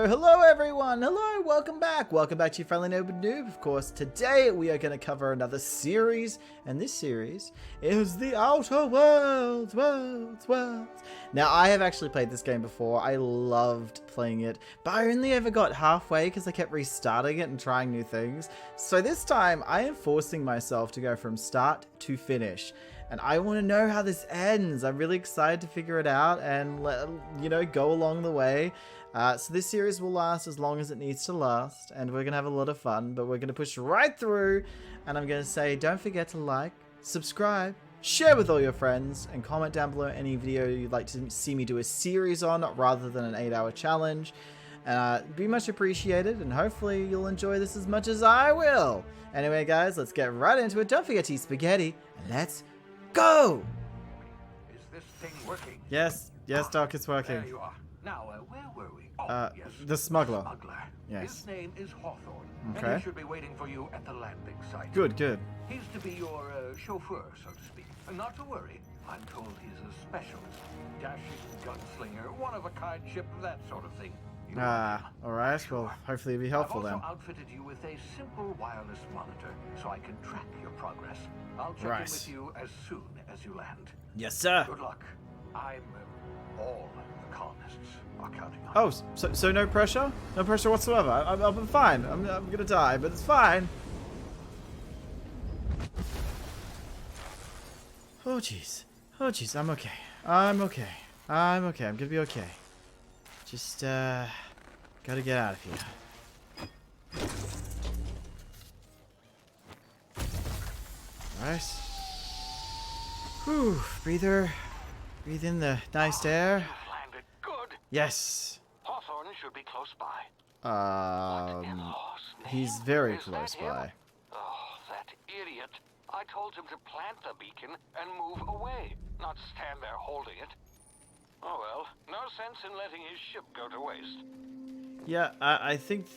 Hello everyone! Hello, welcome back to your friendly neighborhood noob. Of course, today we are going to cover another series, and this series is The Outer Worlds. Now, I have actually played this game before. I loved playing it, but I only ever got halfway because I kept restarting it and trying new things. So this time, I am forcing myself to go from start to finish. And I want to know how this ends. I'm really excited to figure it out and, go along the way. So this series will last as long as it needs to last, and we're going to have a lot of fun, but we're going to push right through, and I'm going to say don't forget to like, subscribe, share with all your friends, and comment down below any video you'd like to see me do a series on rather than an 8-hour challenge. Be much appreciated, and hopefully you'll enjoy this as much as I will. Anyway guys, let's get right into it. Don't forget to eat spaghetti, and let's go! Is this thing working? Yes, Doc, it's working. There you are. Now, where were we? Yes. The smuggler. Yes. His name is Hawthorne. Okay. And he should be waiting for you at the landing site. Good. He's to be your chauffeur, so to speak. Not to worry. I'm told he's a specialist. Dashing gunslinger, one-of-a-kind ship, that sort of thing. Alright. Well, hopefully it'll be helpful then. I've also outfitted you with a simple wireless monitor, so I can track your progress. I'll check in with you as soon as you land. Yes, sir. Good luck. All the colonists are counting on you. Oh, so no pressure? No pressure whatsoever. I'm fine. I'm gonna die, but it's fine. Oh jeez. I'm okay. I'm gonna be okay. Just gotta get out of here. Alright. Whew, breather. Breathe in the nice air. You've landed good. Yes. Hawthorne should be close by. He's very close by. Oh, that idiot. I told him to plant the beacon and move away, not stand there holding it. Oh well, no sense in letting his ship go to waste. Yeah, I think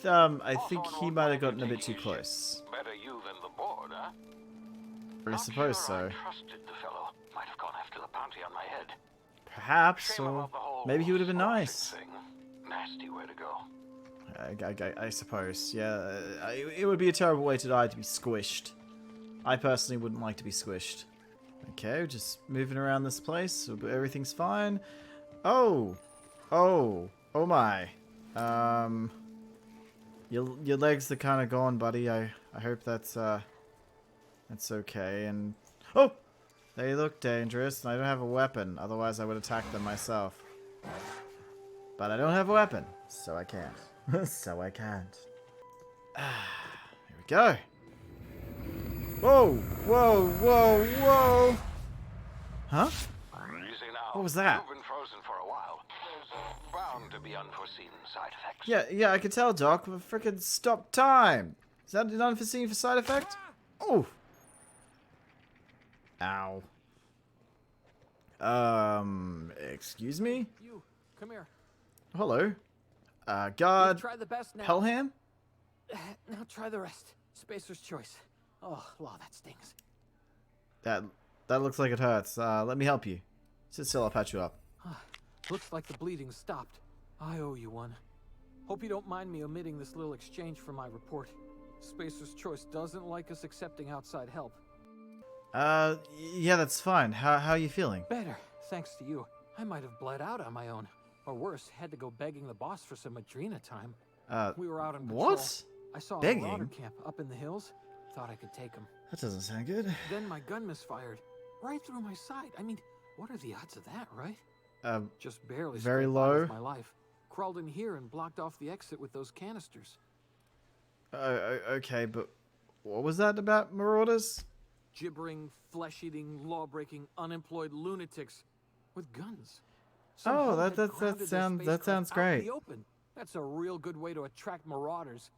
he might have gotten a bit too close. Better you than the board, huh? I suppose so. I trusted the fellow. Might have gone after the bounty on my head. Perhaps, or maybe he would have been nice. Nasty way to go. I suppose, yeah. It would be a terrible way to die, to be squished. I personally wouldn't like to be squished. Okay, just moving around this place. Everything's fine. Oh my. Your legs are kind of gone, buddy. I hope that's okay. And oh, they look dangerous. And I don't have a weapon. Otherwise, I would attack them myself. But I don't have a weapon, so I can't. So I can't. Here we go. Whoa! Huh? Easy now. What was that? You've been frozen for a while. There's bound to be unforeseen side effects. Yeah, I can tell, Doc. But frickin' stop time. Is that an unforeseen side effect? Oh. Ow. Excuse me? You, come here. Hello. Guard. Try the best now. Pelham? Now try the rest. Spacer's choice. Oh, law, that stings. That looks like it hurts. Let me help you. Sit still, I'll patch you up. Looks like the bleeding stopped. I owe you one. Hope you don't mind me omitting this little exchange from my report. Spacer's choice doesn't like us accepting outside help. Yeah, that's fine. How are you feeling? Better, thanks to you. I might have bled out on my own. Or worse, had to go begging the boss for some Adrena time. We were out on patrol. What? I saw Begging? a marauder camp up in the hills. Thought I could take him. That doesn't sound good. Then my gun misfired. Right through my side. I mean, what are the odds of that, right? Just barely very scraped by low. with my life. Crawled in here and blocked off the exit with those canisters. Okay, but what was that about marauders? Gibbering, flesh-eating, law-breaking, unemployed lunatics with guns. Oh, Somehow had crowded their that spacecraft sounds out great. in the open. That's a real good way to attract marauders.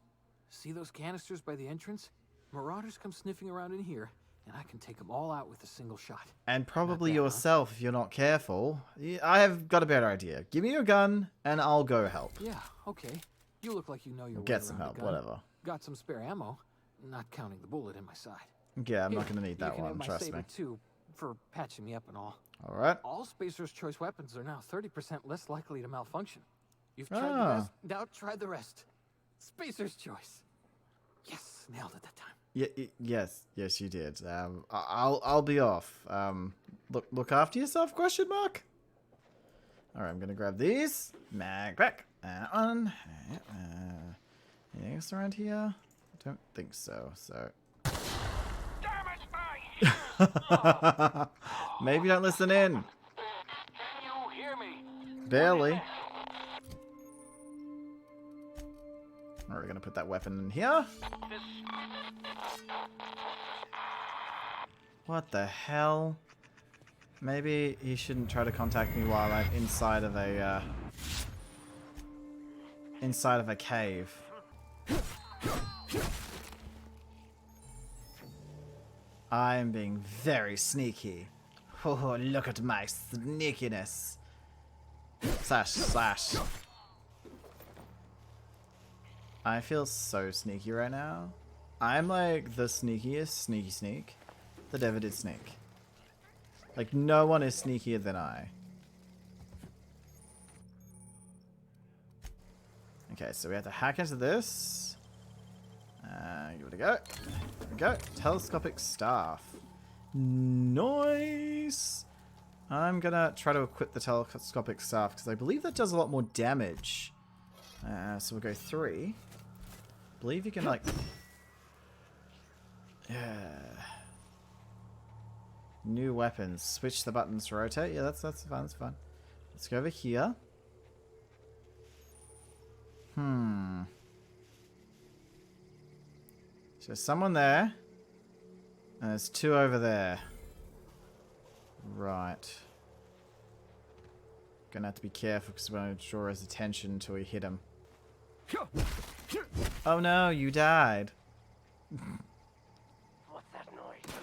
See those canisters by the entrance? Marauders come sniffing around in here, and I can take them all out with a single shot. And probably Not bad, huh? yourself if you're not careful. I have got a better idea. Give me your gun, and I'll go help. Yeah, okay. You look like you know your way Get some around a help, gun. whatever. Got some spare ammo, not counting the bullet in my side. Yeah, I'm not Here, gonna need that you can one, have my trust saber me. too, for patching me up and all. Alright. All Spacer's Choice weapons are now 30% less likely to malfunction. You've tried the Ah. best, now try the rest. Spacer's Choice. Yes, nailed it that time. Yes, you did. I'll be off. Look after yourself? Question mark. All right, I'm gonna grab these. Mag pack. On. Anything else around here? I don't think so. So. Damn it, my ears! Maybe don't listen in. Can you hear me? Barely. All right, we're gonna put that weapon in here. This What the hell? Maybe he shouldn't try to contact me while I'm inside of a cave. I am being very sneaky. Oh, look at my sneakiness. Slash. I feel so sneaky right now. I'm like the sneakiest sneak that ever did sneak. Like, no one is sneakier than I. Okay, so we have to hack into this. Give it a go. There we go. Telescopic staff. Nice! I'm gonna try to equip the telescopic staff because I believe that does a lot more damage. So we'll go 3. Believe you can, like... Yeah... New weapons. Switch the buttons to rotate. Yeah, that's fine. That's fine. Let's go over here. So there's someone there. And there's 2 over there. Right. Gonna have to be careful because we're gonna draw his attention until we hit him. Oh no, you died. What's that noise?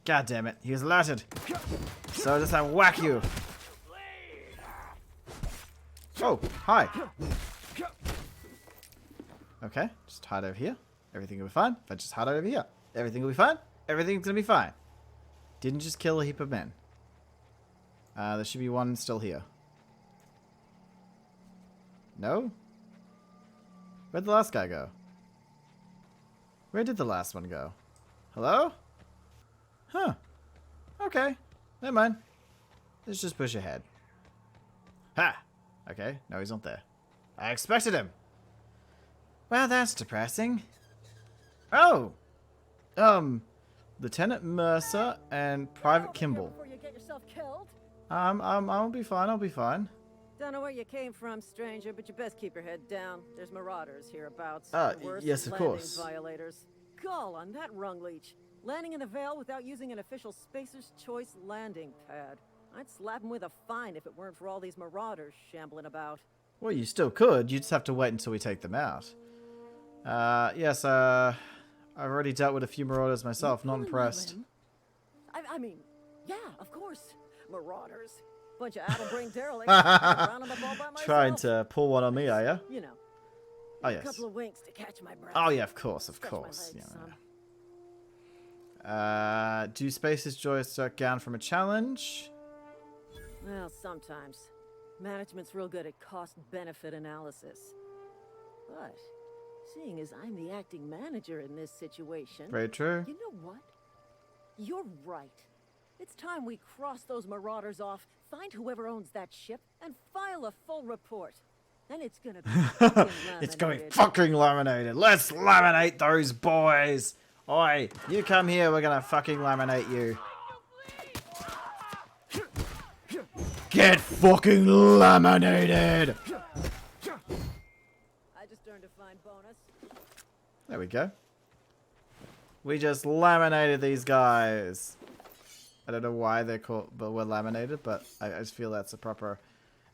God damn it, he was alerted. So does I whack you. Oh, hi. Okay, just hide over here. Everything will be fine. If I just hide over here, everything will be fine. Everything's gonna be fine. Didn't just kill a heap of men. There should be one still here. No? Where'd the last guy go? Where did the last one go? Hello? Huh. Okay. Never mind. Let's just push ahead. Ha! Okay, no, he's not there. I expected him! Well, that's depressing. Oh! Lieutenant Mercer and Private Kimball. Before you get yourself killed. I'll be fine, I'll be fine. Don't know where you came from, stranger, but you best keep your head down. There's marauders hereabouts. Worse, yes, of landing course. Violators. Gall on that rung leech. Landing in the Vale without using an official Spacer's Choice landing pad. I'd slap him with a fine if it weren't for all these marauders shambling about. Well, you still could. You just have to wait until we take them out. Yes, I've already dealt with a few marauders myself. Not impressed. I mean, yeah, of course. Marauders. Bunch of addle-brained derelicts. Rounding up all by myself. Trying to pull one on me, are you? You know. Oh, A yes. couple of winks to catch my breath. Oh, yeah, of course, of Stretch my course. legs, Yeah. son. Do Space's Joys start down from a challenge? Well, sometimes. Management's real good at cost-benefit analysis. But, seeing as I'm the acting manager in this situation... Very true. You know what? You're right. It's time we cross those marauders off, find whoever owns that ship, and file a full report. Then it's gonna be fucking It's going laminated. fucking laminated. Let's laminate those boys. Oi, you come here. We're gonna fucking laminate you. Get fucking laminated. I just earned a fine bonus. There we go. We just laminated these guys. I don't know why they're called, but we're laminated, but I just feel that's a proper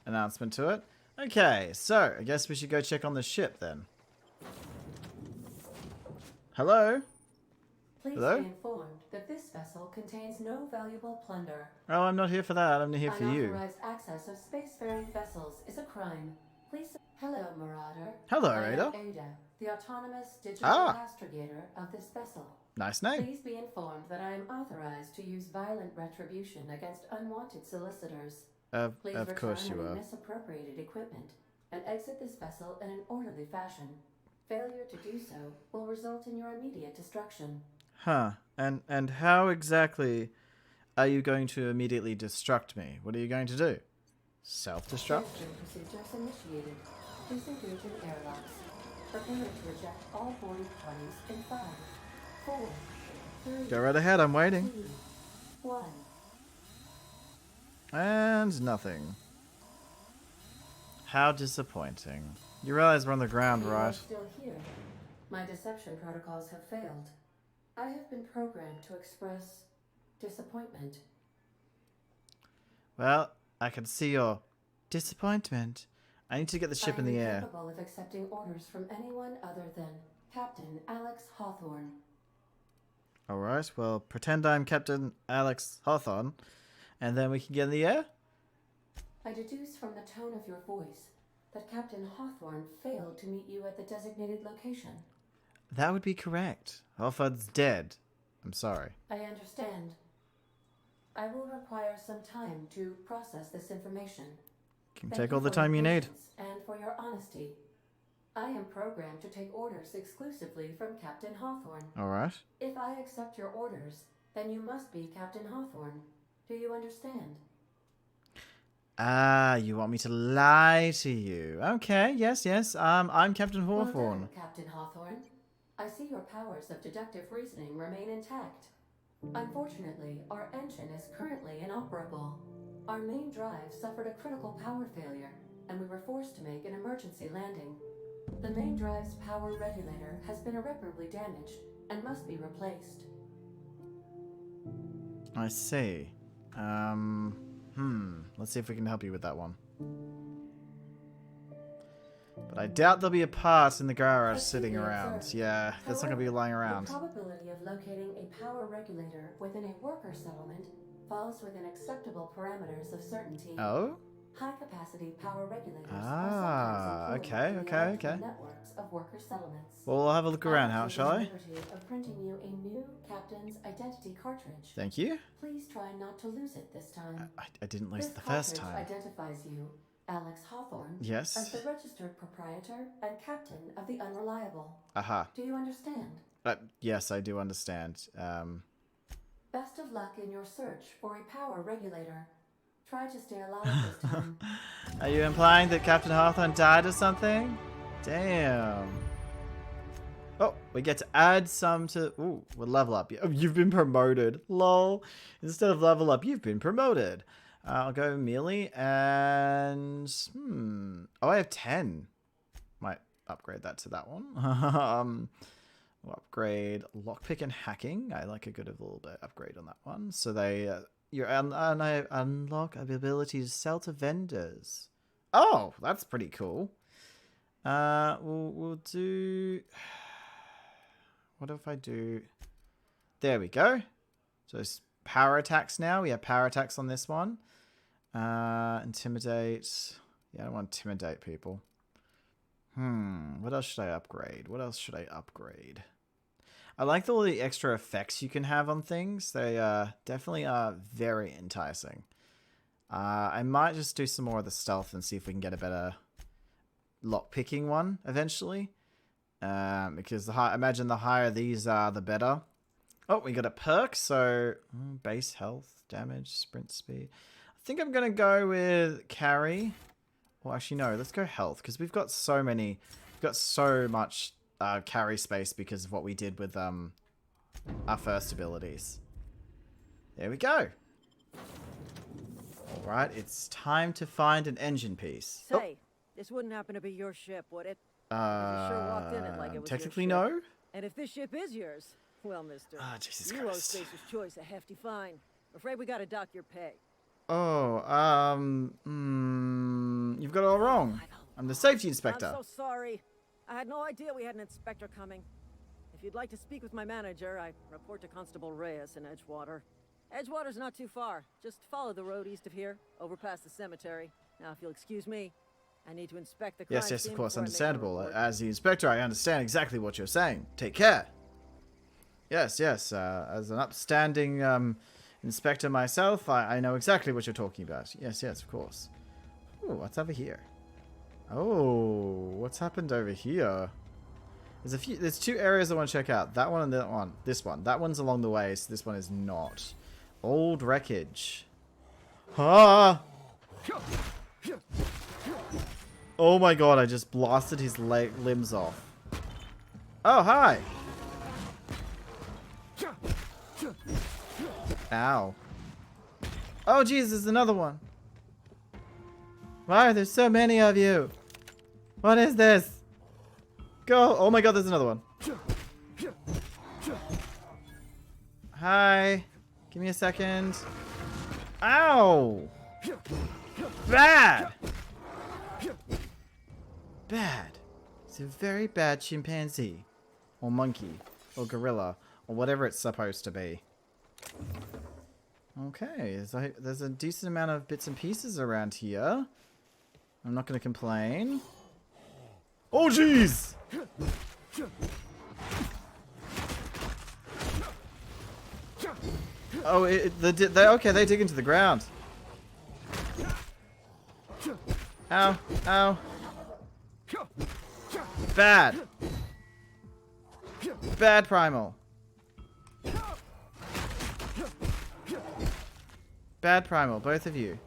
announcement to it. Okay, so I guess we should go check on the ship then. Hello? Please Hello? be informed that this vessel contains no valuable plunder. Oh, I'm not here for that. I'm here for you. Unauthorized access of spacefaring vessels is a crime. Please. Hello, Marauder. Hello, I am Ada. Ada, the autonomous digital Ah. astrogator of this vessel. Nice name. Please be informed that I am authorized to use violent retribution against unwanted solicitors. Please Of course return you any are. misappropriated equipment and exit this vessel in an orderly fashion. Failure to do so will result in your immediate destruction. Huh. And how exactly are you going to immediately destruct me? What are you going to do? Self-destruct? Transfer procedures initiated. Please engage in airlocks. Prepare to reject all boarding parties in 5, 4, 3, Go right ahead, I'm waiting. 2, 1. And nothing. How disappointing. You realize we're on the ground, You right? are still here. My deception protocols have failed. I have been programmed to express disappointment. Well, I can see your disappointment. I need to get the ship in the I am air. incapable of accepting orders from anyone other than Captain Alex Hawthorne. Alright, well, pretend I'm Captain Alex Hawthorne, and then we can get in the air? I deduce from the tone of your voice that Captain Hawthorne failed to meet you at the designated location. That would be correct. Hawthorne's dead. I'm sorry. I understand. I will require some time to process this information. Can Thank take all you the for time your you need. patience and for your honesty. I am programmed to take orders exclusively from Captain Hawthorne. Alright. If I accept your orders, then you must be Captain Hawthorne. Do you understand? Ah, you want me to lie to you. Okay, yes. I'm Captain Well Hawthorne. done, Captain Hawthorne. I see your powers of deductive reasoning remain intact. Unfortunately, our engine is currently inoperable. Our main drive suffered a critical power failure, and we were forced to make an emergency landing. The main drive's power regulator has been irreparably damaged and must be replaced. I see. Let's see if we can help you with that one. But I doubt there'll be a part in the garage sitting around. Yeah, that's not going to be lying around. The probability of locating a power regulator within a worker settlement falls within acceptable parameters of certainty. Oh? High-capacity power regulators Ah, are sometimes employed okay. in the networks of worker settlements. Well, we'll have a look around, how take shall the I? liberty of printing you a new captain's identity cartridge. Thank you. Please try not to lose it this time. I didn't lose This it the first cartridge time. identifies you, Alex Hawthorne, Yes. as the registered proprietor and captain of the Unreliable. Aha. Do you understand? Yes, I do understand. Best of luck in your search for a power regulator. Try to stay alive this time. Are you implying that Captain Hawthorne died or something? Damn. Oh, we get to add some to... Ooh, we'll level up. Oh, you've been promoted. Lol. Instead of level up, you've been promoted. I'll go melee and... Oh, I have 10. Might upgrade that to that one. We'll upgrade lockpick and hacking. I like a good little bit upgrade on that one. So they... I unlock ability to sell to vendors. Oh, that's pretty cool. We'll do... What if I do... There we go. So it's power attacks now. We have power attacks on this one. Intimidate. Yeah, I don't want to intimidate people. What else should I upgrade? I like all the extra effects you can have on things. They definitely are very enticing. I might just do some more of the stealth and see if we can get a better lockpicking one eventually. Because I imagine the higher these are, the better. Oh, we got a perk. So base health, damage, sprint speed. I think I'm going to go with carry. Well, actually, no. Let's go health because we've got so many. We've got so much... carry space because of what we did with our first abilities. There we go. Alright, it's time to find an engine piece. Say, this wouldn't happen to be your ship, would it? You sure walked in it like it was technically your ship. no. And if this ship is yours, well, mister, Jesus you owe Christ. Spacer's Choice a hefty fine. Afraid we gotta dock your pay. Oh, you've got it all wrong. I'm the safety inspector. I'm so sorry. I had no idea we had an inspector coming. If you'd like to speak with my manager, I report to Constable Reyes in Edgewater. Edgewater's not too far. Just follow the road east of here, over past the cemetery. Now, if you'll excuse me. I need to inspect the crime Yes, yes, scene of course, before I make a understandable. report. As the inspector, I understand exactly what you're saying. Take care. Yes, yes. As an upstanding inspector myself, I know exactly what you're talking about. Yes, yes, of course. Ooh, what's over here? Oh, what's happened over here? There's two areas I want to check out. That one and that one. This one. That one's along the way, so this one is not. Old wreckage. Ah! Oh my god, I just blasted his limbs off. Oh, hi! Ow. Oh, jeez, there's another one. Why are there so many of you? What is this? Go! Oh my god, there's another one. Hi. Give me a second. Ow! Bad! Bad. It's a very bad chimpanzee. Or monkey. Or gorilla. Or whatever it's supposed to be. Okay, there's a decent amount of bits and pieces around here. I'm not going to complain. Oh, jeez! Oh, okay, they dig into the ground. Ow, ow. Bad. Bad primal. Bad primal, both of you.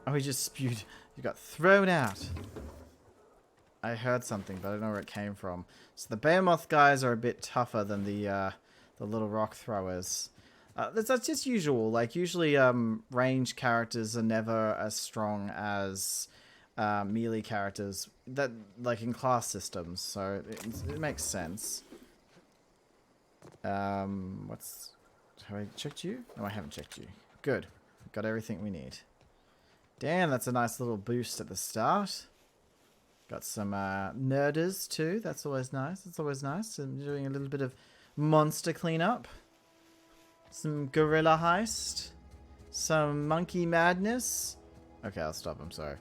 Oh, he just spewed. You got thrown out. I heard something, but I don't know where it came from. So the behemoth guys are a bit tougher than the little rock throwers. That's just usual. Like, usually range characters are never as strong as melee characters that like in class systems, so it makes sense. Have I checked you? No, I haven't checked you. Good. Got everything we need. Damn, that's a nice little boost at the start. Got some nerders too. That's always nice. It's always nice. I'm doing a little bit of monster cleanup. Some gorilla heist. Some monkey madness. Okay, I'll stop. I'm sorry.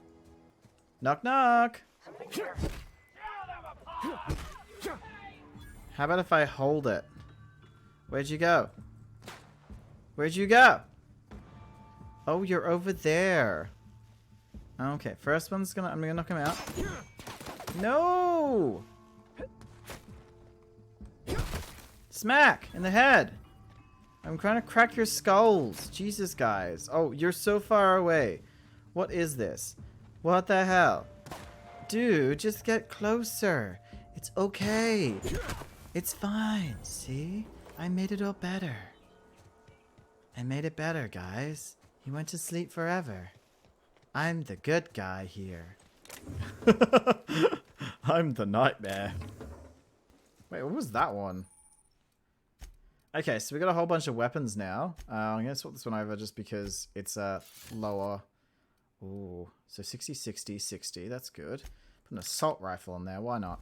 Knock knock. How about if I hold it? Where'd you go? Where'd you go? Oh, you're over there. Okay, first one's I'm gonna knock him out. No! Smack in the head. I'm trying to crack your skulls. Jesus, guys. Oh, you're so far away. What is this? What the hell? Dude, just get closer. It's okay. It's fine. See? I made it all better. I made it better, guys. He went to sleep forever. I'm the good guy here. I'm the nightmare. Wait, what was that one? Okay, so we got a whole bunch of weapons now. I'm going to swap this one over just because it's lower. Ooh, so 60, 60, 60. That's good. Put an assault rifle in there. Why not?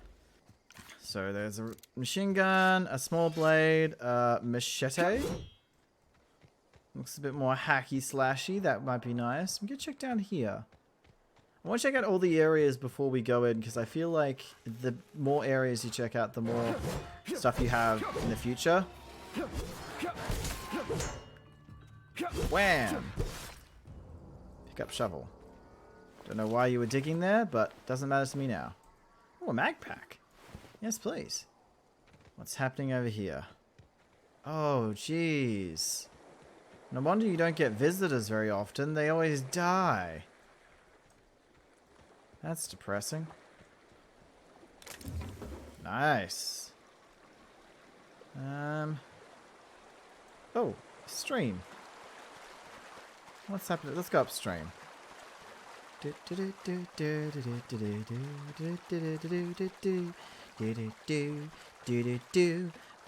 So there's a machine gun, a small blade, machete. Looks a bit more hacky slashy. That might be nice. I'm going to check down here. I want to check out all the areas before we go in, because I feel like the more areas you check out, the more stuff you have in the future. Wham! Pick up shovel. Don't know why you were digging there, but doesn't matter to me now. Oh, a mag pack. Yes, please. What's happening over here? Oh, jeez. No wonder you don't get visitors very often. They always die. That's depressing. Nice. Oh, stream. What's happening? Let's go upstream.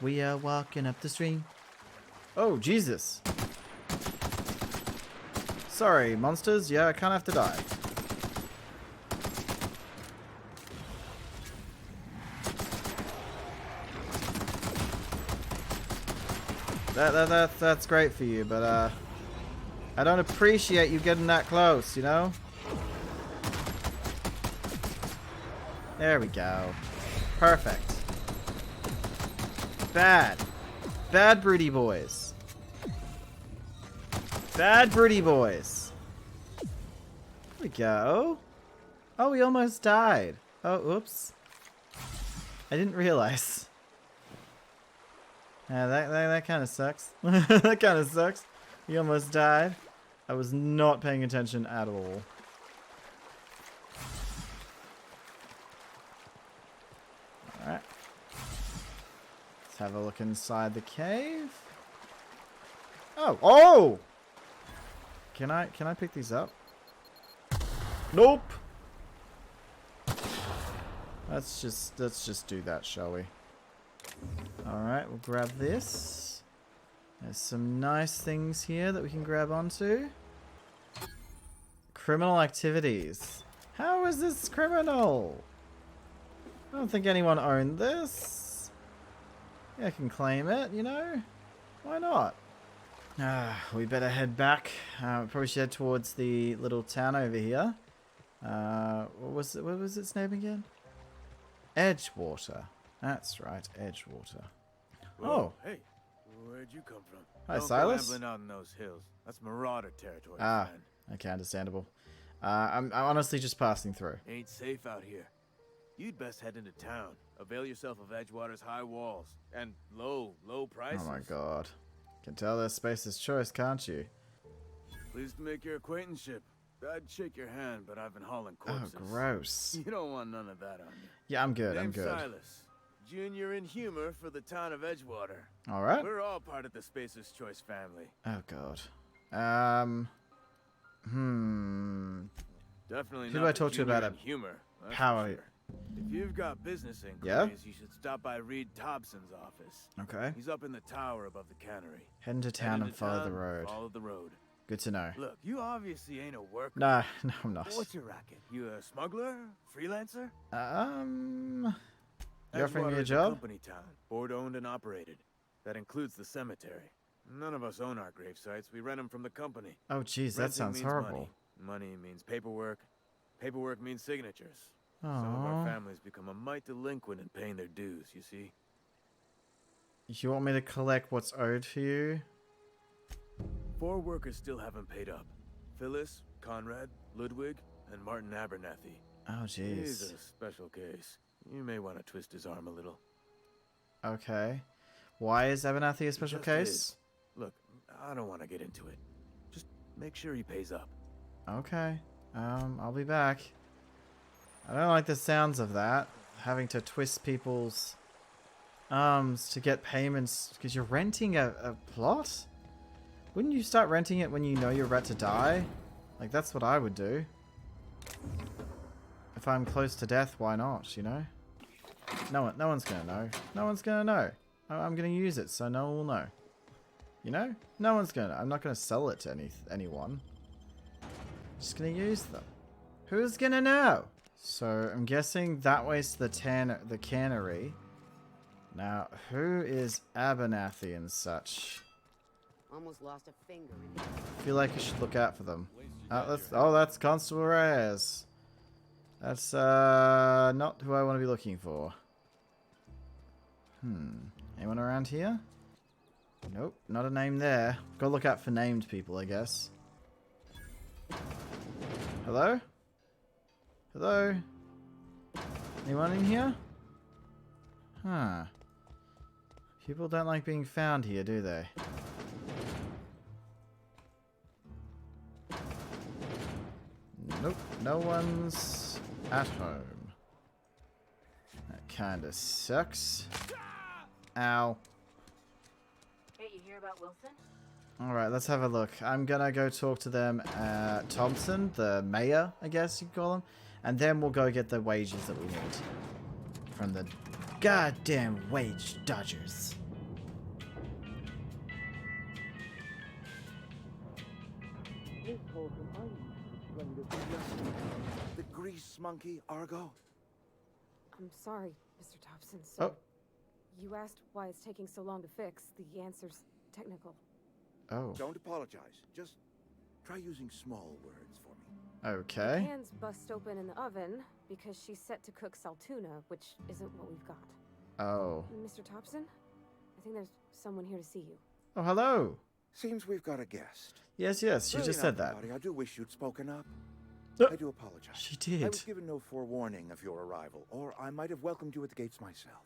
We are walking up the stream. Oh, Jesus. Sorry, monsters. Yeah, I can't have to die. That's great for you, but I don't appreciate you getting that close, you know? There we go. Perfect. Bad. Bad broody boys. Bad broody boys. There we go. Oh, we almost died. Oh, oops. I didn't realize. Yeah, that kind of sucks. That kind of sucks. We almost died. I was not paying attention at all. Alright. Let's have a look inside the cave. Oh! Oh! Can I pick these up? Nope! Let's just do that, shall we? Alright, we'll grab this. There's some nice things here that we can grab onto. Criminal activities. How is this criminal? I don't think anyone owned this. Yeah, I can claim it, you know? Why not? We better head back. Probably should head towards the little town over here. What was its name again? Edgewater. That's right, Edgewater. Whoa, hey, where'd you come from? Hi, Don't Silas. go ambling out in those hills. That's marauder territory, Ah, man. okay, understandable. I'm honestly just passing through. Ain't safe out here. You'd best head into town. Avail yourself of Edgewater's high walls and low prices. Oh my god. Can tell their space's choice, can't you? Pleased to make your acquaintanceship. I'd shake your hand, but I've been hauling corpses. Oh, gross. You don't want none of that on you. Yeah, I'm good. I'm Name's good. Silas, junior in humor for the town of Edgewater. All right. We're all part of the Spacer's Choice family. Oh god. Definitely Who not do I the talk to junior about in humor. That's for power? sure. If you've got business inquiries, Yeah? you should stop by Reed Thompson's office. Okay. He's up in the tower above the cannery. Head into Head town into and follow the town, road. Follow the road. Good to know. Look, you obviously ain't a worker. Nah, no, I'm not. What's your racket? You a smuggler? Freelancer? You offering me a Edgewater's job? company town, board owned and operated. That includes the cemetery. None of us own our grave sites. We rent them from the company. Oh, jeez, that Renting sounds means horrible. Money means paperwork. Paperwork means signatures. Some of our Oh. families become a mite delinquent in paying their dues, you see? You want me to collect what's owed to you? 4 workers still haven't paid up. Phyllis, Conrad, Ludwig, and Martin Abernathy. Oh, He's jeez. a special case. You may want to twist his arm a little. Okay. Why is Abernathy a He special just case? is. Look, I don't want to get into it. Just make sure he pays up. Okay. I'll be back. I don't like the sounds of that. Having to twist people's arms to get payments because you're renting a plot? Wouldn't you start renting it when you know you're about to die? Like, that's what I would do. If I'm close to death, why not, you know? No one's gonna know. No one's gonna know. I'm gonna use it so no one will know. You know? No one's gonna know. I'm not gonna sell it to anyone. Just gonna use them. Who's gonna know? So I'm guessing that way's to the cannery. Now, who is Abernathy and such? Almost lost a finger. I feel like I should look out for them. That's Constable Reyes. That's not who I want to be looking for. Anyone around here? Nope, not a name there. Gotta look out for named people, I guess. Hello? Hello? Anyone in here? Huh. People don't like being found here, do they? Nope, no one's at home. That kinda sucks. Ow. Hey, you hear about Wilson? Alright, let's have a look. I'm gonna go talk to them, Thompson, the mayor, I guess you'd call him. And then we'll go get the wages that we need. From the goddamn wage dodgers. The grease monkey, Argo? I'm sorry, Mr. Thompson. So Oh. you asked why it's taking so long to fix. The answer's technical. Oh. Don't apologize. Just try using small words for me. Okay. The can's bust open in the oven because she's set to cook saltuna, which isn't what we've got. Oh. Mr. Thompson, I think there's someone here to see you. Oh, hello. Seems we've got a guest. Yes, yes, she Really just not, said that. buddy. I do wish you'd spoken up. Oh, I do apologize. she I was did. given no forewarning of your arrival, or I might have welcomed you at the gates myself.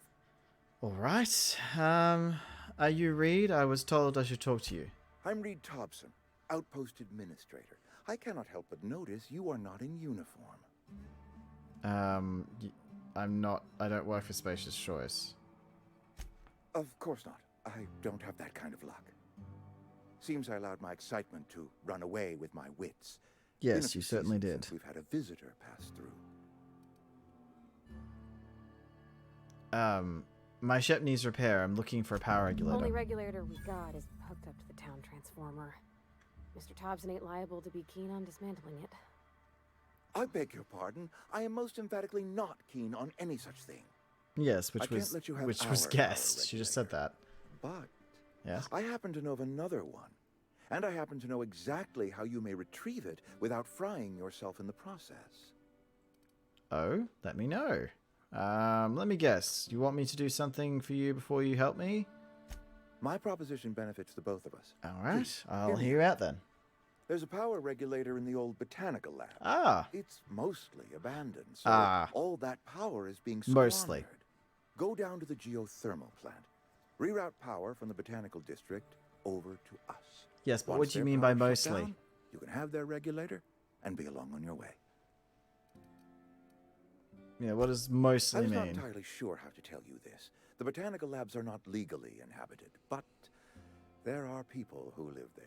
All right. Are you Reed? I was told I should talk to you. I'm Reed Thompson, Outpost Administrator. I cannot help but notice you are not in uniform. I'm not. I don't work for Spacious Choice. Of course not. I don't have that kind of luck. Seems I allowed my excitement to run away with my wits. Been a Yes, few you certainly seasons did. since we've had a visitor pass through. My ship needs repair. I'm looking for a power regulator. Only regulator we got is hooked up to the town transformer. Mr. Thompson ain't liable to be keen on dismantling it. I beg your pardon. I am most emphatically not keen on any such thing. Yes, I which can't was let you have which our was power guessed. She just said regulator. that. But Yes. I happen to know of another one. And I happen to know exactly how you may retrieve it without frying yourself in the process. Oh, let me know. Let me guess. You want me to do something for you before you help me? My proposition benefits the both of us. All right. Please, I'll hear me hear you out then. There's a power regulator in the old botanical lab. Ah. It's mostly abandoned, so all that power is being squandered. Mostly. Go down to the geothermal plant. Reroute power from the botanical district over to us. Yes, but Once what do you their mean by power's shut mostly? down, you can have their regulator and be along on your way. Yeah, what does I mostly was not mean? entirely sure how to tell you this. The botanical labs are not legally inhabited, but there are people who live there.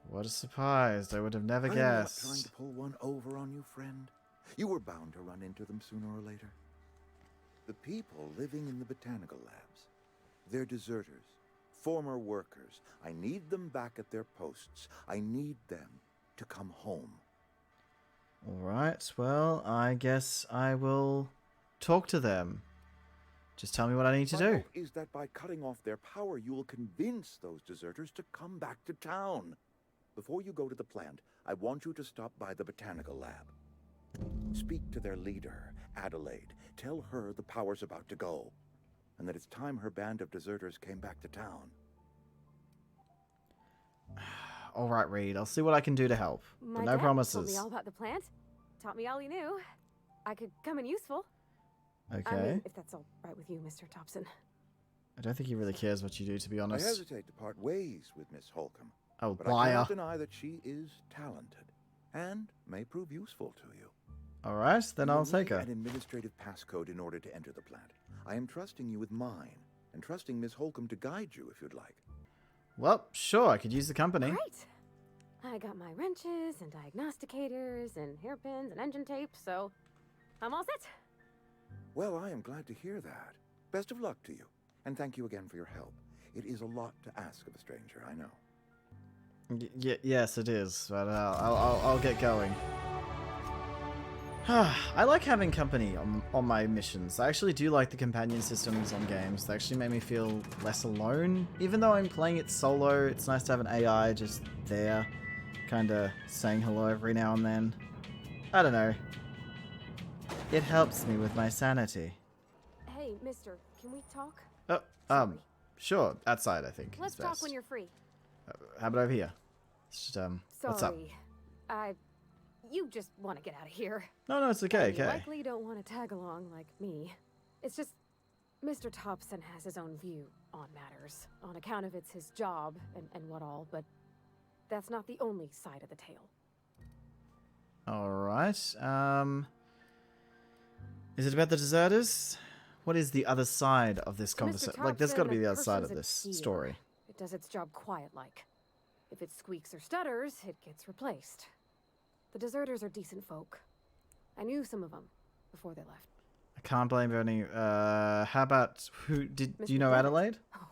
What a surprise. I would have never I am not trying guessed. to pull one over on you, friend. You were bound to run into them sooner or later. The people living in the botanical labs, they're deserters, former workers. I need them back at their posts. I need them to come home. All right. Well, I guess I will talk to them. Just tell me what I need to My do. hope is that by cutting off their power, you will convince those deserters to come back to town. Before you go to the plant, I want you to stop by the botanical lab. Speak to their leader, Adelaide. Tell her the power's about to go, and that it's time her band of deserters came back to town. All right, Reed. I'll see what I can do to help. My But no dad told promises. me all about the plant. Taught me all he knew. I could come in useful. Okay. I mean, if that's all right with you, Mr. Thompson. I don't think he really cares what you do, to be I honest. hesitate to part ways with Miss Holcomb, Oh, but I liar. cannot deny that she is talented and may prove useful to you. All right, then You I'll will take need her. an administrative passcode in order to enter the plant. I am trusting you with mine, and trusting Miss Holcomb to guide you if you'd like. Well, sure, I could use the company. Great. I got my wrenches and diagnosticators and hairpins and engine tape, so I'm all set. Well, I am glad to hear that. Best of luck to you, and thank you again for your help. It is a lot to ask of a stranger, I know. Yes, it is, but I'll get going. I like having company on my missions. I actually do like the companion systems on games. They actually make me feel less alone. Even though I'm playing it solo, it's nice to have an AI just there, kind of saying hello every now and then. I don't know. It helps me with my sanity. Hey, mister, can we talk? Oh, Sorry. sure. Outside, I think. Let's is talk best. when you're free. How about over here? It's just, what's up? Sorry. You just want to get out of here. No, it's okay, And you okay. likely don't want to tag along like me. It's just, Mr. Thompson has his own view on matters, on account of it's his job and what all, but that's not the only side of the tale. Alright, is it about the deserters? What is the other side of this To Mr. conversation? Like, there's got to Thompson, be the a other side of person's a this keel. story. It does its job quiet-like. If it squeaks or stutters, it gets replaced. The deserters are decent folk. I knew some of them before they left. I can't blame any. How about do Miss you know McDevitt? Adelaide? Oh,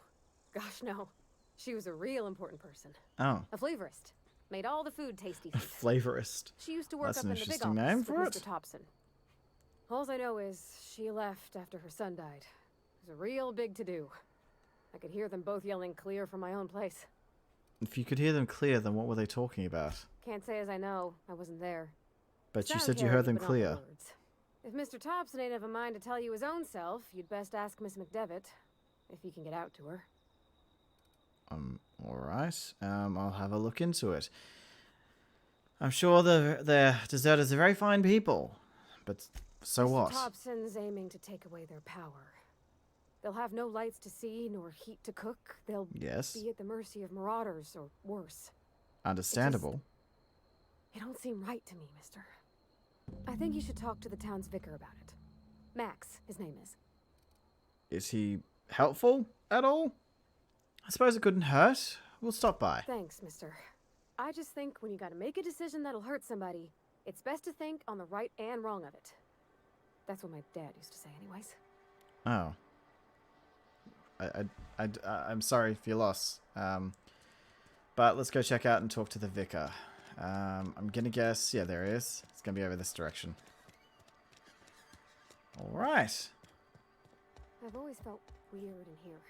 gosh, no. She was a real important person. Oh, A flavorist. Made all the food tasty. a flavorist. She used to work That's up an in the big interesting office name with for Mr. it. Thompson. All I know is she left after her son died. It was a real big to-do. I could hear them both yelling clear from my own place. If you could hear them clear, then what were they talking about? Can't say as I know. I wasn't there. But you Sound said you carried, heard them but not clear. words. If Mr. Thompson ain't of a mind to tell you his own self, you'd best ask Miss McDevitt, if you can get out to her. Alright. I'll have a look into it. I'm sure the deserters are very fine people. But so Mr. what? Thompson's aiming to take away their power. They'll have no lights to see, nor heat to cook. They'll Yes. be at the mercy of marauders, or worse. Understandable. It don't seem right to me, mister. I think you should talk to the town's vicar about it. Max, his name is. Is he helpful at all? I suppose it couldn't hurt. We'll stop by. Thanks, mister. I just think when you gotta make a decision that'll hurt somebody, it's best to think on the right and wrong of it. That's what my dad used to say anyways. Oh. I'm sorry for your loss. But let's go check out and talk to the vicar. I'm gonna guess, yeah, there he is. It's gonna be over this direction. Alright. I've always felt weird in here.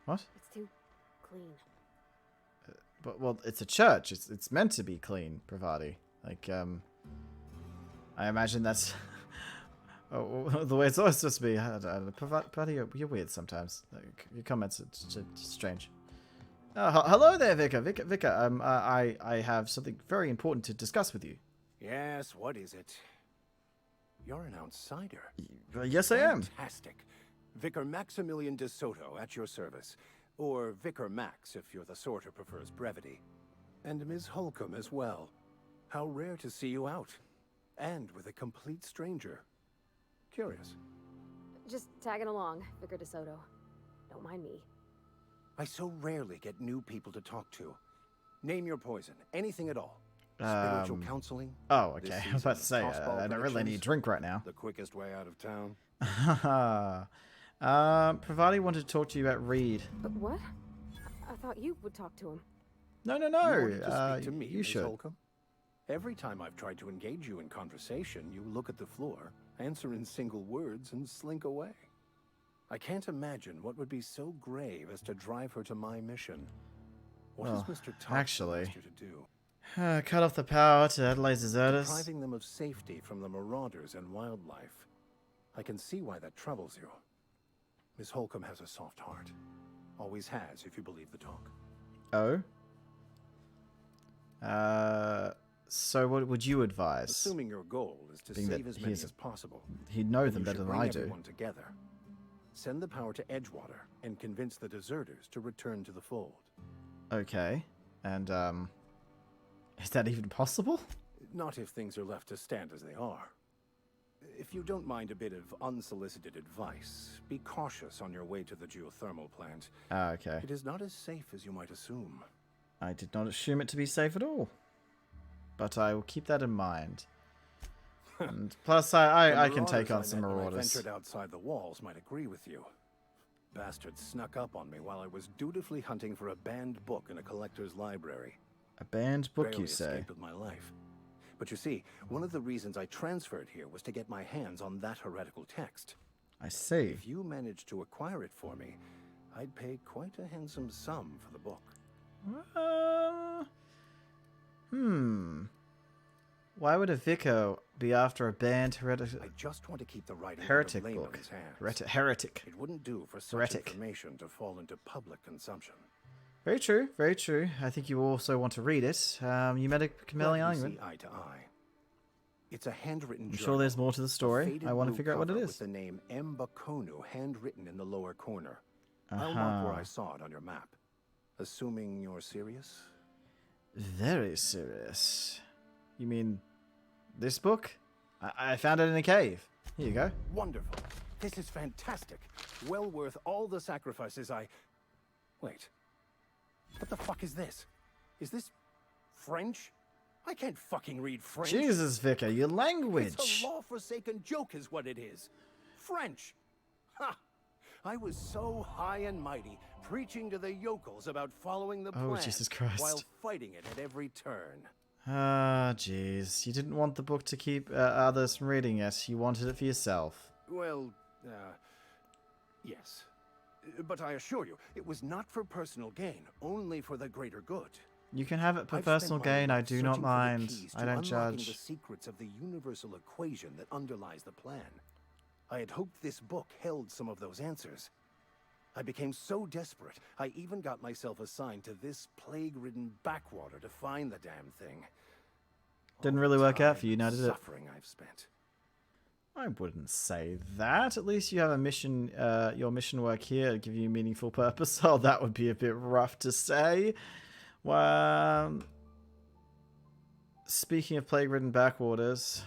What? It's too clean. But, well, it's a church. It's meant to be clean, Pravati. Like, I imagine that's the way it's always supposed to be. Pravati, you're weird sometimes. Like, your comments are just strange. Hello there, Vicar. Vicar, I have something very important to discuss with you. Yes, what is it? You're an outsider. Yes, I am. Fantastic. Vicar Maximilian de Soto, at your service. Or Vicar Max, if you're the sort who prefers brevity. And Ms. Holcomb as well. How rare to see you out. And with a complete stranger. Curious. Just tagging along, Vicar de Soto. Don't mind me. I so rarely get new people to talk to. Name your poison. Anything at all. Spiritual counseling. Oh, okay. I was about to say, I don't really need a drink right now. The quickest way out of town. Pravati wanted to talk to you about Reed. But what? I thought you would talk to him. No. You wanted to speak to me, You Ms. should. Holcomb? Every time I've tried to engage you in conversation, you look at the floor, answer in single words, and slink away. I can't imagine what would be so grave as to drive her to my mission. What Well, has Mr. Thompson actually, asked you to do? cut off the power to Adelaide's deserters. Depriving them of safety from the marauders and wildlife. I can see why that troubles you. Miss Holcomb has a soft heart. Always has, if you believe the talk. Oh? So what would you advise? Assuming your goal is to Being save that as many he's as possible. He'd know then them you better should than bring I do. everyone together. Send the power to Edgewater and convince the deserters to return to the fold. Okay. And, is that even possible? Not if things are left to stand as they are. If you don't mind a bit of unsolicited advice, be cautious on your way to the geothermal plant. Ah, okay. It is not as safe as you might assume. I did not assume it to be safe at all. But I will keep that in mind. And plus, I can take on some I marauders. ventured outside the walls might agree with you. Bastards snuck up on me while I was dutifully hunting for a banned book in a collector's library. A banned book, Barely you say? escaped with my life. But you see, one of the reasons I transferred here was to get my hands on that heretical text. I see. If you managed to acquire it for me, I'd pay quite a handsome sum for the book. Why would a vicar be after a banned I just want to keep the writing heretic out of book? layman's hands. Heretic. It wouldn't do for such Heretic. information to fall into public consumption. Very true, very true. I think you also want to read it. You made a compelling Glad we argument. see eye to eye. It's a handwritten I'm journal. sure there's more to the A story. faded I want to blue figure out what it cover is. With the name Mbakonu handwritten in the lower corner. I'll mark where I saw it on your map. Assuming you're serious? Very serious. You mean this book? I found it in a cave. Here you go. Wonderful. This is fantastic. Well worth all the sacrifices I... Wait. What the fuck is this? Is this French? I can't fucking read French. Jesus, Vicar, your language. It's a law-forsaken joke is what it is. French. Ha! I was so high and mighty, preaching to the yokels about following the plan, Jesus Christ. while fighting it at every turn. Ah, jeez. You didn't want the book to keep others from reading it. You wanted it for yourself. Well, yes. But I assure you, it was not for personal gain, only for the greater good. You can have it for I've spent personal my gain. I life do not searching for the mind. keys I to don't unlocking judge. the secrets of the universal equation that underlies the plan. I had hoped this book held some of those answers. I became so desperate, I even got myself assigned to this plague-ridden backwater to find the damn thing. Didn't All really the work out time for you, and now did it? Suffering I've spent. I wouldn't say that. At least you have a mission, your mission work here to give you meaningful purpose. Oh, that would be a bit rough to say. Well, speaking of plague-ridden backwaters,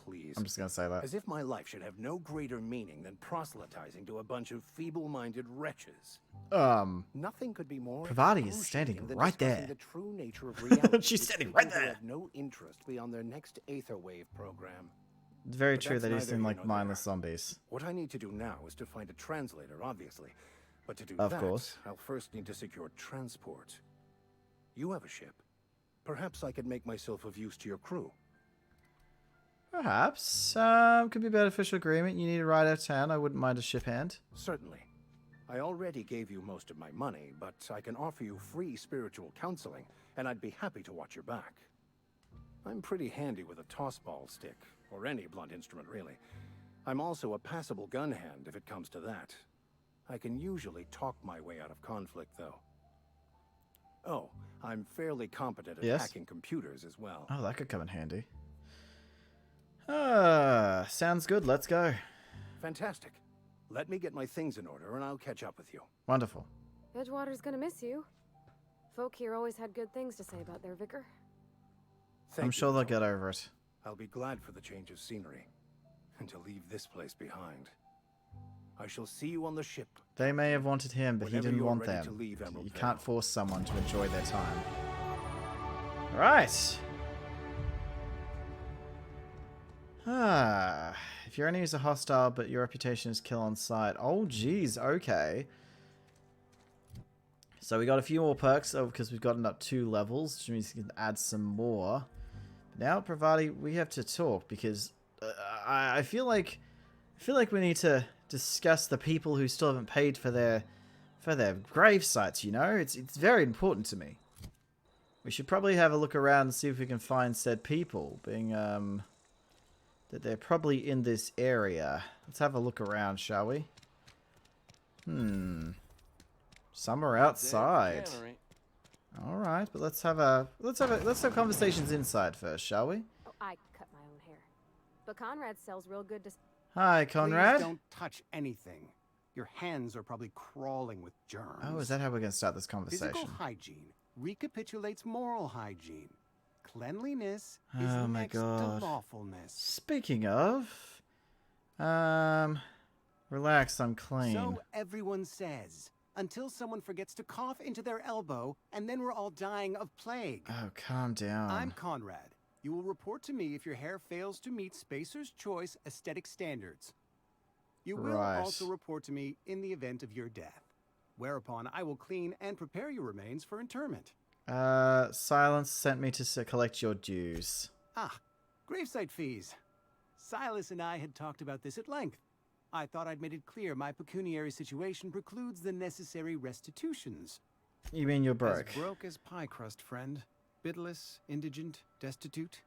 Please. I'm just going to say that. As if my life should have no greater meaning than proselytizing to a bunch of feeble-minded wretches. Nothing could be more Pravati is standing excruciating than right discussing there. the true nature of reality. She's with standing people right who there. have no interest beyond their next Aether Wave program. It's very But true that's that they neither seem here like nor mindless there. zombies. What I need to do now is to find a translator, obviously. But to do Of that, course. I'll first need to secure transport. You have a ship. Perhaps I could make myself of use to your crew. Perhaps. Could be a beneficial agreement. You need to ride out of town. I wouldn't mind a ship hand. Certainly. I already gave you most of my money, but I can offer you free spiritual counseling, and I'd be happy to watch your back. I'm pretty handy with a tossball stick, or any blunt instrument, really. I'm also a passable gun hand, if it comes to that. I can usually talk my way out of conflict, though. Oh, I'm fairly competent at hacking computers as well. Oh, that could come in handy. Sounds good. Let's go. Fantastic. Let me get my things in order, and I'll catch up with you. Wonderful. Edgewater's gonna miss you. Folk here always had good things to say about their vicar. I'm sure they'll get over it. I'll be glad for the change of scenery, and to leave this place behind. I shall see you on the ship. They may have wanted him, but he Whenever didn't you're want ready them. to leave Emerald You Vale. can't force someone to enjoy their time. Alright. If your enemies are hostile, but your reputation is kill on sight. Oh, geez. Okay. So we got a few more perks because we've gotten up 2 levels, which means we can add some more. Now, Pravati, we have to talk because I feel like we need to discuss the people who still haven't paid for their grave sites. You know, it's very important to me. We should probably have a look around and see if we can find said people, being that they're probably in this area. Let's have a look around, shall we? Some are outside. All right, but let's have conversations inside first, shall we? Oh, I cut my own hair. But Conrad sells real good Hi, Conrad. Please don't touch anything. Your hands are probably crawling with germs. Oh, is that how we're going to start this conversation? Physical hygiene recapitulates moral hygiene. Cleanliness is Oh my next God. to lawfulness. Speaking of, relax, I'm clean. So everyone says, until someone forgets to cough into their elbow, and then we're all dying of plague. Oh, calm down. I'm Conrad. You will report to me if your hair fails to meet Spacer's Choice aesthetic standards. You will Right. also report to me in the event of your death, whereupon I will clean and prepare your remains for interment. Silence sent me to collect your dues. Ah, gravesite fees. Silas and I had talked about this at length. I thought I'd made it clear my pecuniary situation precludes the necessary restitutions. You mean you're broke? As broke as pie crust, friend. Bidless, indigent, destitute.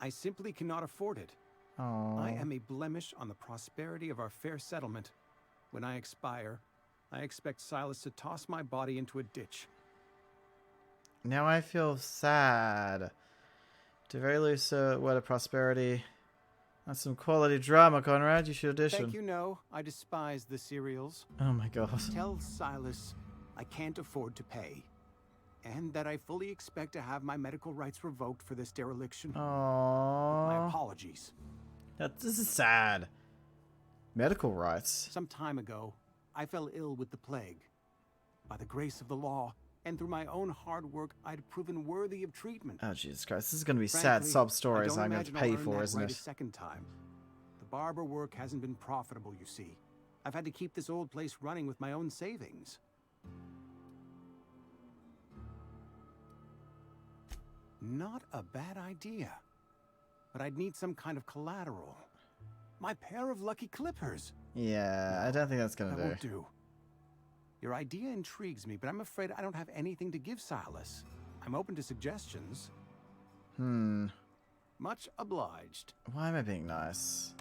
I simply cannot afford it. Oh. I am a blemish on the prosperity of our fair settlement. When I expire, I expect Silas to toss my body into a ditch. Now I feel sad. To very least, word of prosperity. That's some quality drama, Conrad. You should audition. Thank you, no. I despise the cereals. Oh my God. Tell Silas I can't afford to pay. And that I fully expect to have my medical rights revoked for this dereliction. Aww. My apologies. This is sad. Medical rights. Some time ago, I fell ill with the plague. By the grace of the law, and through my own hard work, I'd proven worthy of treatment. Oh, Jesus Christ. This is going to be sad Frankly, sob stories I I'm don't going to imagine pay I'll earn for, that isn't right it? a second time. The barber work hasn't been profitable, you see. I've had to keep this old place running with my own savings. Not a bad idea. But I'd need some kind of collateral. My pair of lucky clippers. Yeah, I don't think that's going That to won't do. do. Your idea intrigues me, but I'm afraid I don't have anything to give Silas. I'm open to suggestions. Much obliged. Why am I being nice?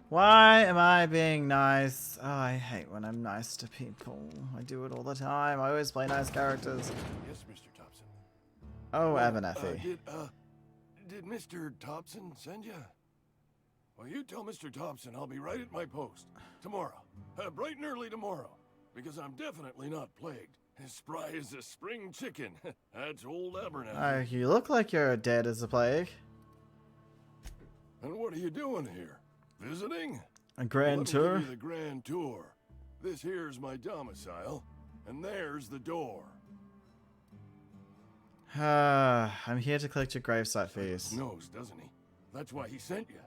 Why am I being nice? Oh, I hate when I'm nice to people. I do it all the time. I always play nice characters. Yes, Mr. Thompson. Oh, Abernathy. Did Mr. Thompson send you? Well, you tell Mr. Thompson I'll be right at my post. Tomorrow. Bright and early tomorrow. Because I'm definitely not plagued. As spry as a spring chicken. That's old Abernathy. You look like you're dead as a plague. And what are you doing here? Visiting? A grand tour? Give you the grand tour. This here's my domicile, and there's the door. I'm here to collect your gravesite fees. He knows, doesn't he? That's why he sent you.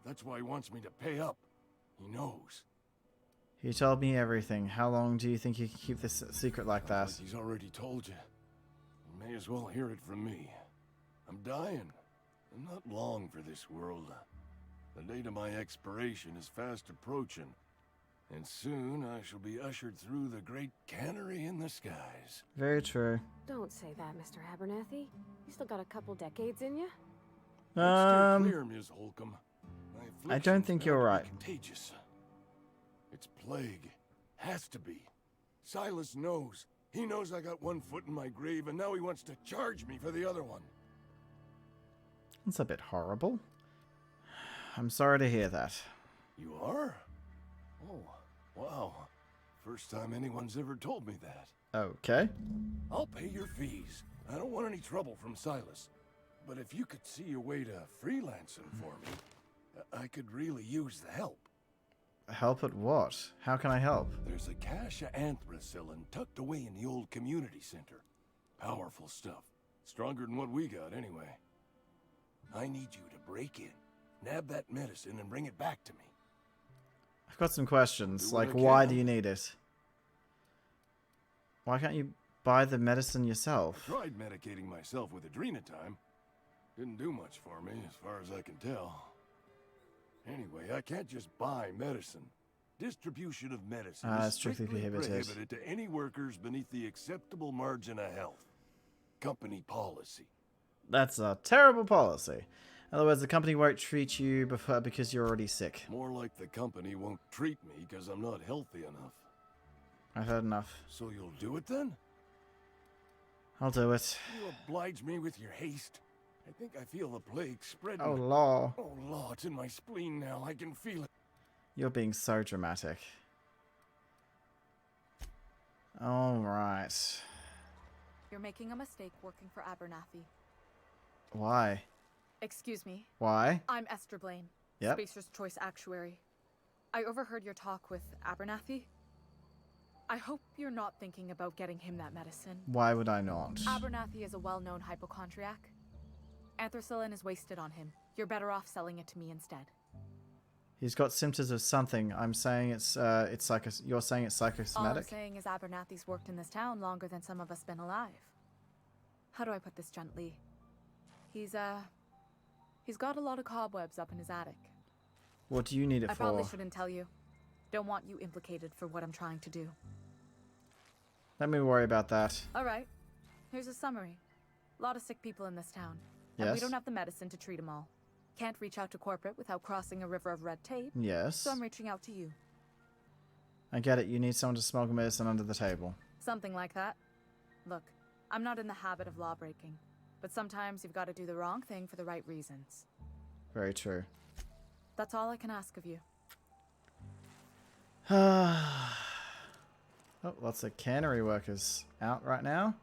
That's why he wants me to pay up. He knows. He told me everything. How long do you think you can keep this secret like that? Like he's already told you. You may as well hear it from me. I'm dying. I'm not long for this world. The date of my expiration is fast approaching, and soon I shall be ushered through the great cannery in the skies. Very true. Don't say that, Mr. Abernathy. You still got a couple decades in you. Steer clear, Ms. Holcomb. I don't think you're right. Contagious. It's plague. Has to be. Silas knows. He knows I got one foot in my grave, and now he wants to charge me for the other one. That's a bit horrible. I'm sorry to hear that. You are? Oh, wow. First time anyone's ever told me that. Okay. I'll pay your fees. I don't want any trouble from Silas. But if you could see a way to freelancing for me, I could really use the help. Help at what? How can I help? There's a cache of anthracillin tucked away in the old community center. Powerful stuff. Stronger than what we got, anyway. I need you to break in, nab that medicine, and bring it back to me. I've got some questions, like why do you need it? Why can't you buy the medicine yourself? I tried medicating myself with adrenatime. Didn't do much for me, as far as I can tell. Anyway, I can't just buy medicine. Distribution of medicine is strictly prohibited to any workers beneath the acceptable margin of health. Company policy. That's a terrible policy. In other words, the company won't treat you because you're already sick. More like the company won't treat me because I'm not healthy enough. I've had enough. So you'll do it then? I'll do it. You oblige me with your haste. I think I feel the plague spreading. Oh, law. Oh, law, it's in my spleen now. I can feel it. You're being so dramatic. Alright. You're making a mistake working for Abernathy. Why? Excuse me. Why? I'm Esther Blaine, Yep. Spacer's Choice Actuary. I overheard your talk with Abernathy. I hope you're not thinking about getting him that medicine. Why would I not? Abernathy is a well-known hypochondriac. Anthracillin is wasted on him. You're better off selling it to me instead. He's got symptoms of something. I'm saying it's you're saying it's psychosomatic? All I'm saying is Abernathy's worked in this town longer than some of us been alive. How do I put this gently? He's got a lot of cobwebs up in his attic. What do you need it for? I probably shouldn't tell you. Don't want you implicated for what I'm trying to do. Let me worry about that. Alright. Here's a summary. A lot of sick people in this town. And Yes. we don't have the medicine to treat them all. Can't reach out to corporate without crossing a river of red tape. Yes. So I'm reaching out to you. I get it. You need someone to smuggle medicine under the table. Something like that. Look, I'm not in the habit of law breaking. But sometimes you've got to do the wrong thing for the right reasons. Very true. That's all I can ask of you. Oh, lots of cannery workers out right now.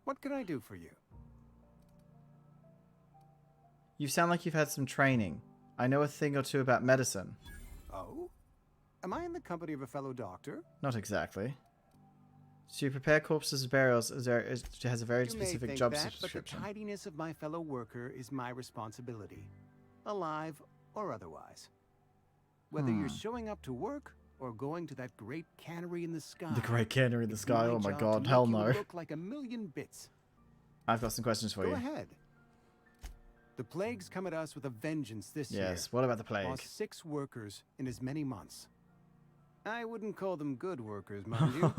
What can I do for you? You sound like you've had some training. I know a thing or two about medicine. Oh? Am I in the company of a fellow doctor? Not exactly. To prepare corpses' burials has a very specific job description. But the tidiness of my fellow worker is my responsibility. Alive or otherwise. Whether you're showing up to work or going to that great cannery in the sky. The great cannery in the sky? Oh my god, hell no. Look like a million bits. I've got some questions for you. Go ahead. The plague's come at us with a vengeance this year. Yes, what about the plague? Lost 6 workers in as many months. I wouldn't call them good workers, mind you.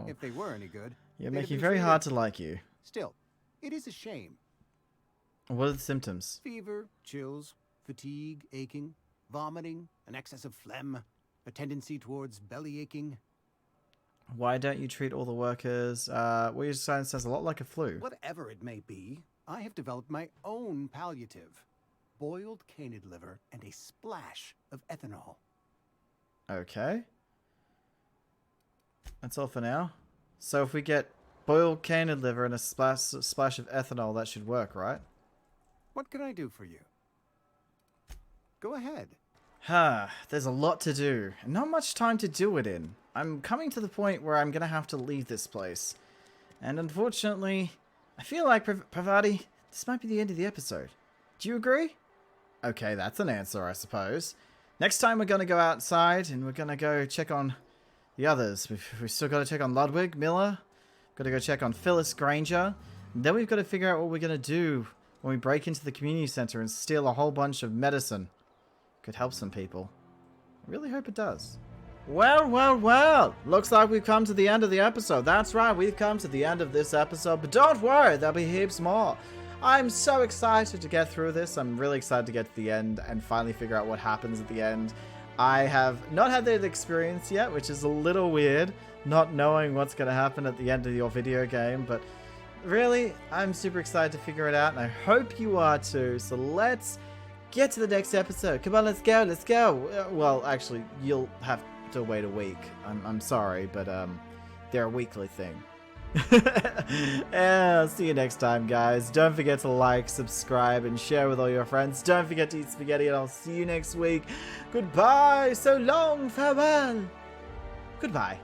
If they were any good. You're making it very hard to like you. Still, it is a shame. What are the symptoms? Fever, chills, fatigue, aching, vomiting, an excess of phlegm, a tendency towards belly aching. Why don't you treat all the workers? What you're saying sounds a lot like a flu. Whatever it may be, I have developed my own palliative. Boiled canid liver and a splash of ethanol. Okay. That's all for now. So if we get boiled canid liver and a splash of ethanol, that should work, right? What can I do for you? Go ahead. There's a lot to do, and not much time to do it in. I'm coming to the point where I'm gonna have to leave this place. And unfortunately, I feel like, Pravati, this might be the end of the episode. Do you agree? Okay, that's an answer, I suppose. Next time we're gonna go outside, and we're gonna go check on the others. We've still got to check on Ludwig, Miller. Got to go check on Phyllis Granger. And then we've got to figure out what we're gonna do when we break into the community center and steal a whole bunch of medicine. Could help some people. I really hope it does. Well. Looks like we've come to the end of the episode. That's right, we've come to the end of this episode. But don't worry, there'll be heaps more. I'm so excited to get through this. I'm really excited to get to the end and finally figure out what happens at the end. I have not had that experience yet, which is a little weird, not knowing what's going to happen at the end of your video game. But really, I'm super excited to figure it out, and I hope you are too. So let's get to the next episode. Come on, let's go. Well, actually, you'll have to wait a week. I'm sorry, but they're a weekly thing. Yeah, see you next time, guys. Don't forget to like, subscribe, and share with all your friends. Don't forget to eat spaghetti, and I'll see you next week. Goodbye, so long, farewell. Goodbye.